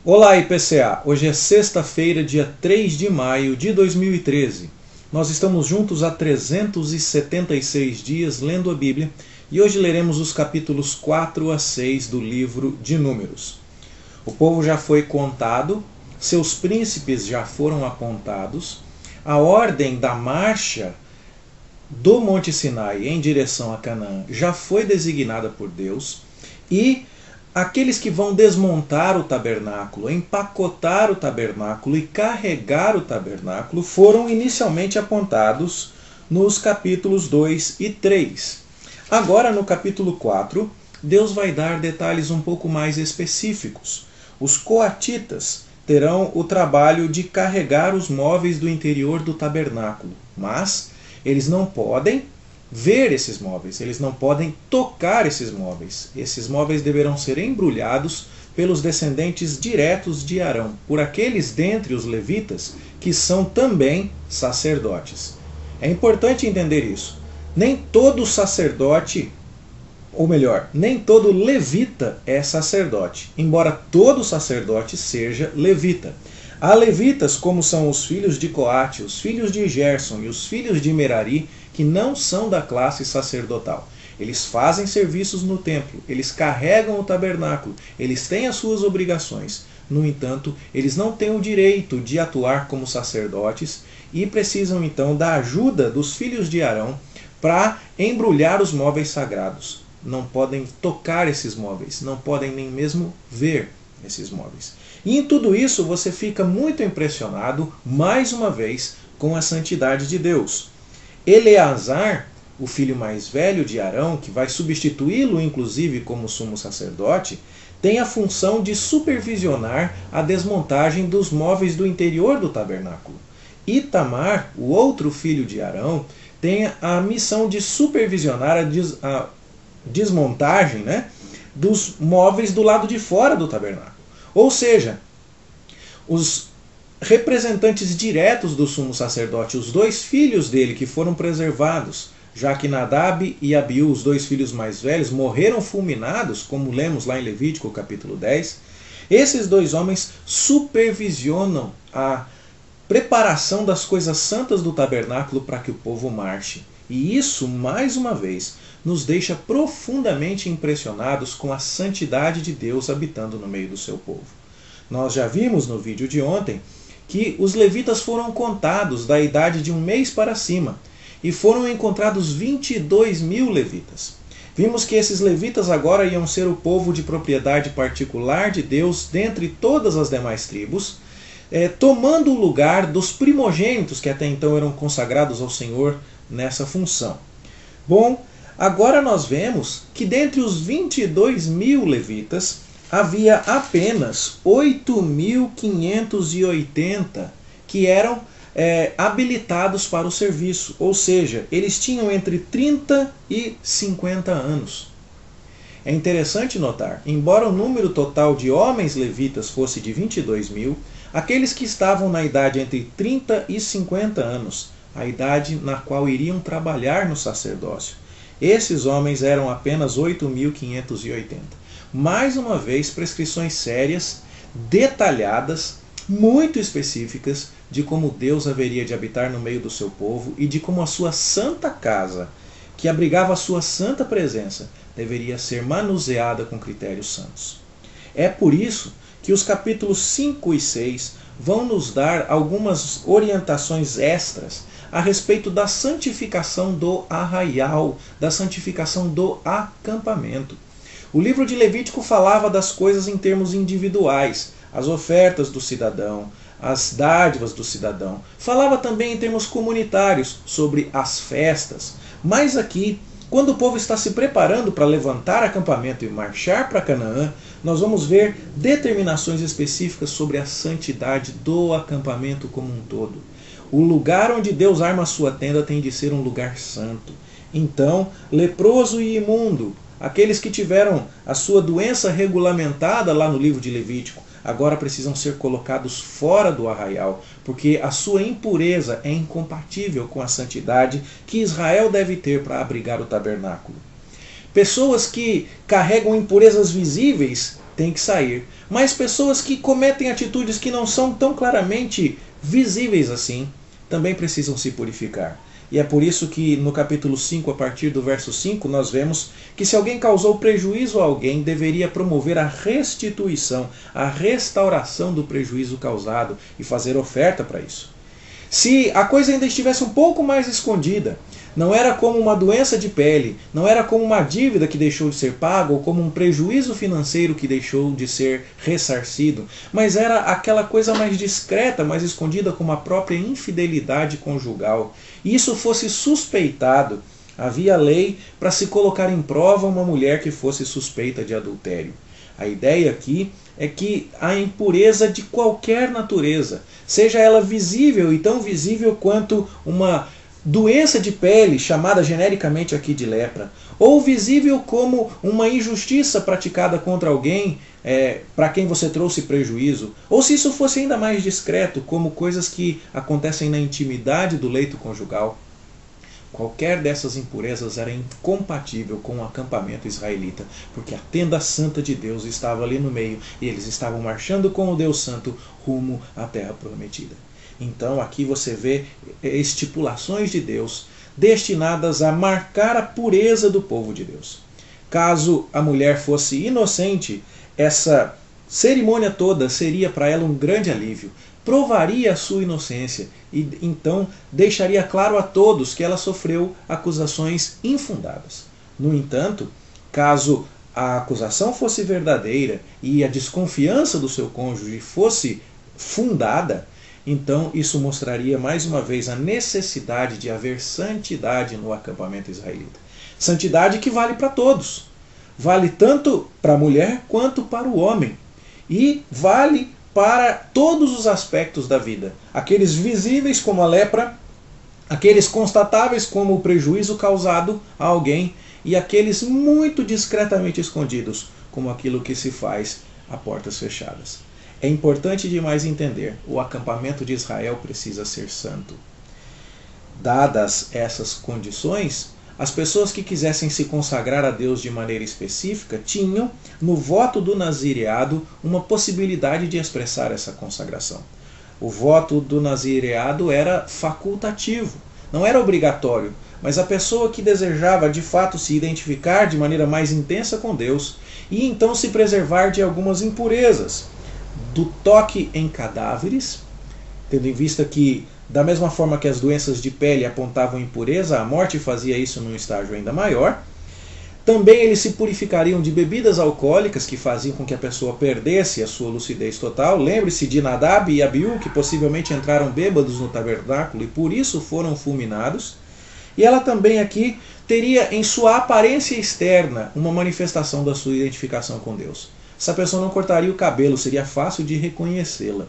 Olá, IPCA! Hoje é sexta-feira, dia 3 de maio de 2013. Nós estamos juntos há 376 dias lendo a Bíblia e hoje leremos os capítulos 4 a 6 do livro de Números. O povo já foi contado, seus príncipes já foram apontados, a ordem da marcha do Monte Sinai em direção a Canaã já foi designada por Deus e aqueles que vão desmontar o tabernáculo, empacotar o tabernáculo e carregar o tabernáculo foram inicialmente apontados nos capítulos 2 e 3. Agora, no capítulo 4, Deus vai dar detalhes um pouco mais específicos. Os coatitas terão o trabalho de carregar os móveis do interior do tabernáculo, mas eles não podem ver esses móveis, eles não podem tocar esses móveis. Esses móveis deverão ser embrulhados pelos descendentes diretos de Arão, por aqueles dentre os levitas que são também sacerdotes. É importante entender isso. Nem todo sacerdote, ou melhor, nem todo levita é sacerdote, embora todo sacerdote seja levita. Há levitas, como são os filhos de Coate, os filhos de Gerson e os filhos de Merari, que não são da classe sacerdotal. Eles fazem serviços no templo, eles carregam o tabernáculo, eles têm as suas obrigações. No entanto, eles não têm o direito de atuar como sacerdotes e precisam então da ajuda dos filhos de Arão para embrulhar os móveis sagrados. Não podem tocar esses móveis, não podem nem mesmo ver esses móveis. E em tudo isso você fica muito impressionado, mais uma vez, com a santidade de Deus. Eleazar, o filho mais velho de Arão, que vai substituí-lo inclusive como sumo sacerdote, tem a função de supervisionar a desmontagem dos móveis do interior do tabernáculo. Itamar, o outro filho de Arão, tem a missão de supervisionar a desmontagem, dos móveis do lado de fora do tabernáculo. Ou seja, os representantes diretos do sumo sacerdote, os dois filhos dele que foram preservados, já que Nadab e Abiú, os dois filhos mais velhos, morreram fulminados, como lemos lá em Levítico capítulo 10, esses dois homens supervisionam a preparação das coisas santas do tabernáculo para que o povo marche. E isso, mais uma vez, nos deixa profundamente impressionados com a santidade de Deus habitando no meio do seu povo. Nós já vimos no vídeo de ontem que os levitas foram contados da idade de 1 mês para cima e foram encontrados 22 mil levitas. Vimos que esses levitas agora iam ser o povo de propriedade particular de Deus dentre todas as demais tribos, tomando o lugar dos primogênitos que até então eram consagrados ao Senhor nessa função. Bom, agora nós vemos que dentre os 22 mil levitas havia apenas 8.580 que eram habilitados para o serviço, ou seja, eles tinham entre 30 e 50 anos. É interessante notar, embora o número total de homens levitas fosse de 22 mil, aqueles que estavam na idade entre 30 e 50 anos, a idade na qual iriam trabalhar no sacerdócio, esses homens eram apenas 8.580. Mais uma vez, prescrições sérias, detalhadas, muito específicas de como Deus haveria de habitar no meio do seu povo e de como a sua santa casa, que abrigava a sua santa presença, deveria ser manuseada com critérios santos. É por isso que os capítulos 5 e 6 vão nos dar algumas orientações extras a respeito da santificação do arraial, da santificação do acampamento. O livro de Levítico falava das coisas em termos individuais, as ofertas do cidadão, as dádivas do cidadão. Falava também em termos comunitários, sobre as festas. Mas aqui, quando o povo está se preparando para levantar acampamento e marchar para Canaã, nós vamos ver determinações específicas sobre a santidade do acampamento como um todo. O lugar onde Deus arma a sua tenda tem de ser um lugar santo. Então, leproso e imundo, aqueles que tiveram a sua doença regulamentada lá no livro de Levítico, agora precisam ser colocados fora do arraial, porque a sua impureza é incompatível com a santidade que Israel deve ter para abrigar o tabernáculo. Pessoas que carregam impurezas visíveis tem que sair. Mas pessoas que cometem atitudes que não são tão claramente visíveis assim, também precisam se purificar. E é por isso que no capítulo 5, a partir do verso 5, nós vemos que se alguém causou prejuízo a alguém, deveria promover a restituição, a restauração do prejuízo causado e fazer oferta para isso. Se a coisa ainda estivesse um pouco mais escondida, não era como uma doença de pele, não era como uma dívida que deixou de ser paga ou como um prejuízo financeiro que deixou de ser ressarcido, mas era aquela coisa mais discreta, mais escondida, como a própria infidelidade conjugal. E isso fosse suspeitado, havia lei para se colocar em prova uma mulher que fosse suspeita de adultério. A ideia aqui é que a impureza de qualquer natureza, seja ela visível e tão visível quanto uma doença de pele, chamada genericamente aqui de lepra, ou visível como uma injustiça praticada contra alguém para quem você trouxe prejuízo, ou se isso fosse ainda mais discreto, como coisas que acontecem na intimidade do leito conjugal. Qualquer dessas impurezas era incompatível com o acampamento israelita, porque a tenda santa de Deus estava ali no meio e eles estavam marchando com o Deus Santo rumo à terra prometida. Então aqui você vê estipulações de Deus destinadas a marcar a pureza do povo de Deus. Caso a mulher fosse inocente, essa cerimônia toda seria para ela um grande alívio. Provaria a sua inocência e então deixaria claro a todos que ela sofreu acusações infundadas. No entanto, caso a acusação fosse verdadeira e a desconfiança do seu cônjuge fosse fundada, então isso mostraria mais uma vez a necessidade de haver santidade no acampamento israelita. Santidade que vale para todos. Vale tanto para a mulher quanto para o homem. E vale para todos os aspectos da vida. Aqueles visíveis como a lepra, aqueles constatáveis como o prejuízo causado a alguém e aqueles muito discretamente escondidos, como aquilo que se faz a portas fechadas. É importante demais entender, o acampamento de Israel precisa ser santo. Dadas essas condições, as pessoas que quisessem se consagrar a Deus de maneira específica tinham, no voto do nazireado, uma possibilidade de expressar essa consagração. O voto do nazireado era facultativo, não era obrigatório, mas a pessoa que desejava de fato se identificar de maneira mais intensa com Deus e então se preservar de algumas impurezas, do toque em cadáveres, tendo em vista que, da mesma forma que as doenças de pele apontavam impureza, a morte fazia isso num estágio ainda maior. Também eles se purificariam de bebidas alcoólicas que faziam com que a pessoa perdesse a sua lucidez total. Lembre-se de Nadab e Abiú, que possivelmente entraram bêbados no tabernáculo e por isso foram fulminados. E ela também aqui teria em sua aparência externa uma manifestação da sua identificação com Deus. Essa pessoa não cortaria o cabelo, seria fácil de reconhecê-la.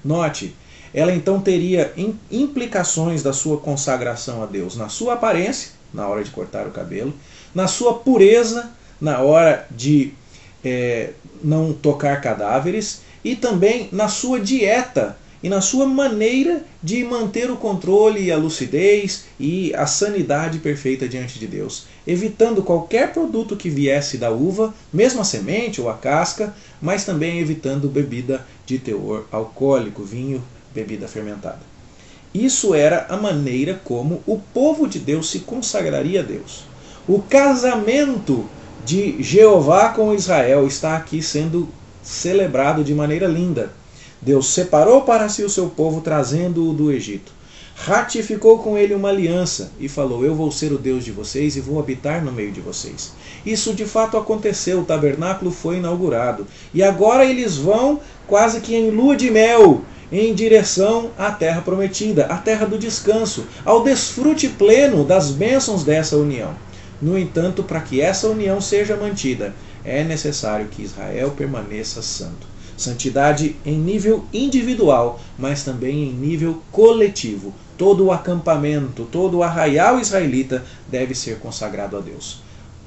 Note, ela então teria implicações da sua consagração a Deus na sua aparência, na hora de cortar o cabelo, na sua pureza, na hora de não tocar cadáveres, e também na sua dieta e na sua maneira de manter o controle e a lucidez e a sanidade perfeita diante de Deus, evitando qualquer produto que viesse da uva, mesmo a semente ou a casca, mas também evitando bebida de teor alcoólico, vinho, bebida fermentada. Isso era a maneira como o povo de Deus se consagraria a Deus. O casamento de Jeová com Israel está aqui sendo celebrado de maneira linda. Deus separou para si o seu povo, trazendo-o do Egito. Ratificou com ele uma aliança e falou: eu vou ser o Deus de vocês e vou habitar no meio de vocês. Isso de fato aconteceu, o tabernáculo foi inaugurado. E agora eles vão quase que em lua de mel em direção à terra prometida, à terra do descanso, ao desfrute pleno das bênçãos dessa união. No entanto, para que essa união seja mantida, é necessário que Israel permaneça santo. Santidade em nível individual, mas também em nível coletivo. Todo o acampamento, todo o arraial israelita deve ser consagrado a Deus.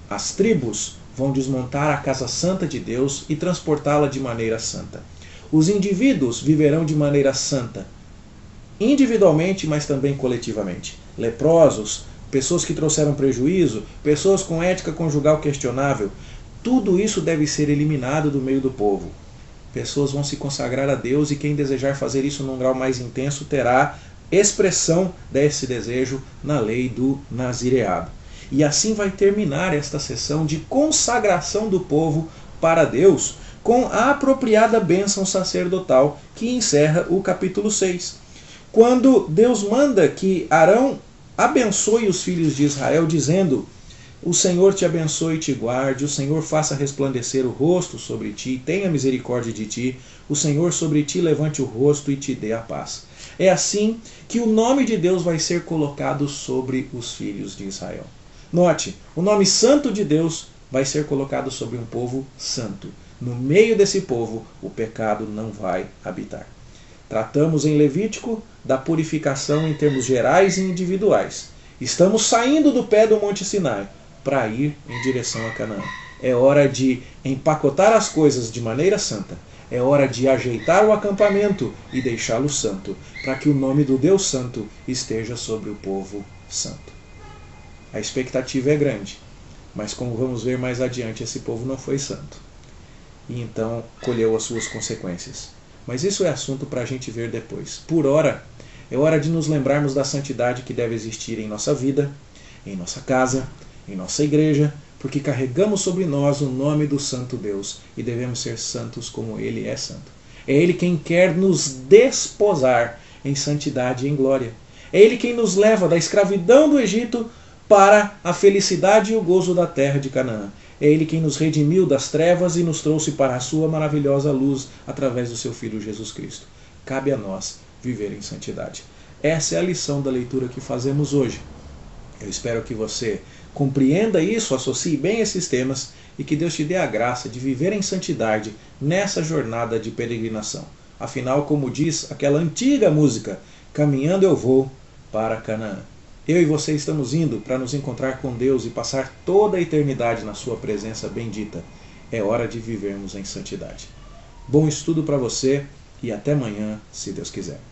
As tribos vão desmontar a casa santa de Deus e transportá-la de maneira santa. Os indivíduos viverão de maneira santa, individualmente, mas também coletivamente. Leprosos, pessoas que trouxeram prejuízo, pessoas com ética conjugal questionável, Tudo isso deve ser eliminado do meio do povo. Pessoas vão se consagrar a Deus e quem desejar fazer isso num grau mais intenso terá expressão desse desejo na lei do nazireado. E assim vai terminar esta sessão de consagração do povo para Deus com a apropriada bênção sacerdotal que encerra o capítulo 6. Quando Deus manda que Arão abençoe os filhos de Israel, dizendo: o Senhor te abençoe e te guarde, o Senhor faça resplandecer o rosto sobre ti, tenha misericórdia de ti, o Senhor sobre ti levante o rosto e te dê a paz. É assim que o nome de Deus vai ser colocado sobre os filhos de Israel. Note, o nome santo de Deus vai ser colocado sobre um povo santo. No meio desse povo, o pecado não vai habitar. Tratamos em Levítico da purificação em termos gerais e individuais. Estamos saindo do pé do Monte Sinai para ir em direção a Canaã. É hora de empacotar as coisas de maneira santa. É hora de ajeitar o acampamento e deixá-lo santo, para que o nome do Deus Santo esteja sobre o povo santo. A expectativa é grande, mas como vamos ver mais adiante, esse povo não foi santo. E então colheu as suas consequências. Mas isso é assunto para a gente ver depois. Por ora, é hora de nos lembrarmos da santidade que deve existir em nossa vida, em nossa casa, em nossa igreja, porque carregamos sobre nós o nome do Santo Deus e devemos ser santos como Ele é santo. É Ele quem quer nos desposar em santidade e em glória. É Ele quem nos leva da escravidão do Egito para a felicidade e o gozo da terra de Canaã. É Ele quem nos redimiu das trevas e nos trouxe para a sua maravilhosa luz através do seu Filho Jesus Cristo. Cabe a nós viver em santidade. Essa é a lição da leitura que fazemos hoje. Eu espero que você compreenda isso, associe bem esses temas e que Deus te dê a graça de viver em santidade nessa jornada de peregrinação. Afinal, como diz aquela antiga música, caminhando eu vou para Canaã. Eu e você estamos indo para nos encontrar com Deus e passar toda a eternidade na sua presença bendita. É hora de vivermos em santidade. Bom estudo para você e até amanhã, se Deus quiser.